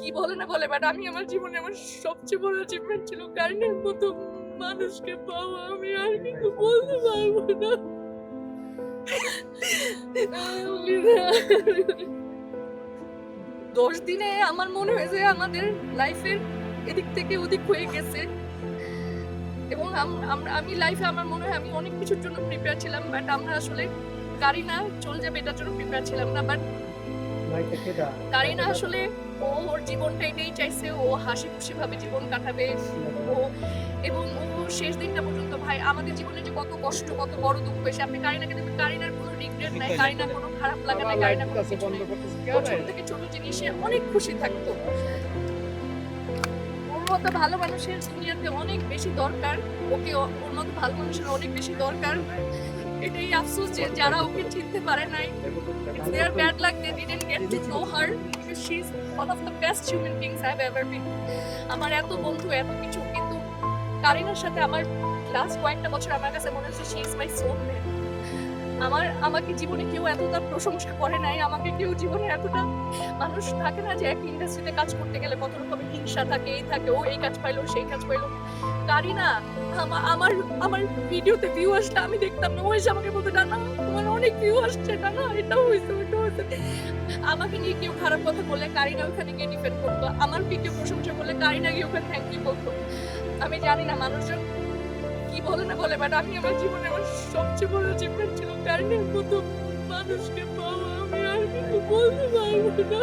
কি বলে না বলে, বাট আমি আমার জীবনে আমার সবচেয়ে বড় অ্যাচিভমেন্ট ছিল কারিনার মতো মানুষকে পাওয়া। আমি আর কিছু বলতে পারবো না। 10 দিনে আমার মনে হয় যে আমাদের লাইফের এদিক থেকে ওদিক হয়ে গেছে, এবং আমি লাইফে আমার মনে হয় আমি অনেক কিছুর জন্য প্রিপেয়ার ছিলাম, বাট আমরা আসলে কারিনা চলে যাবে এটার জন্য প্রিপেয়ার ছিলাম না। বাট কারিনা আসলে ওর জীবনটা এটাই চাইছে, ও হাসি খুশি ভাবে জীবন কাটাবে। ও এবং ও শেষ দিনটা পর্যন্ত, ভাই আমাদের জীবনে যে কত কষ্ট, কত বড় দুঃখ এসে, আপনি কারিনাকে দেখবেন, কারিনার কোনো রিগ্রেট নাই, কারিনার কোনো খারাপ লাগা নাই, কারিনার কোনো কিছু নাই। ও ছোট থেকে ছোট জিনিসে অনেক খুশি থাকতো। ওর মতো ভালো মানুষের দুনিয়াতে অনেক বেশি দরকার, ওকে ওর মতো ভালো মানুষের অনেক বেশি দরকার। এটাই আফসোস যে যারা ওকে চিনতে পারে নাই, it's their bad luck they didn't get to know her because she's one of the best human beings I've ever been. আমার এত বন্ধু, এত কিছু, কিন্তু কারিনার সাথে আমার লাস্ট কয়েকটা বছর আমার কাছে মনে হচ্ছে she is my soulmate. আমাকে জীবনে কেউ এতটা প্রশংসা করে নাই, আমাকে কেউ জীবনে এতটা, মানুষ থাকে না যে এক ইন্ডাস্ট্রিতে কাজ করতে গেলে কত রকমের হিংসা থাকে, এই থাকে, ও এই কাজ পাইলো সেই কাজ পাইলো। কারিনা আমার আমার ভিডিওতে ভিউ আসলে আমি দেখতাম না, ও এসে আমাকে বলতো, না তোমার অনেক ভিউ আসছে, না এটাও হয়েছে ওইটাও হয়েছে। আমাকে নিয়ে কেউ খারাপ কথা বললে কারিনা ওখানে গিয়ে ডিফেন্ড করতো, আমার ভিডিও প্রশংসা করলে কারিনা গিয়ে ওখানে থ্যাংক ইউ বলতো। আমি জানি না মানুষজন কি বলে না বলে, বাট আমি আমার জীবনে আমার সবচেয়ে বড় অ্যাচিভমেন্ট ছিল কারিনার মতো মানুষকে পাওয়া। আমি আর কিছু বলতে পারবো না।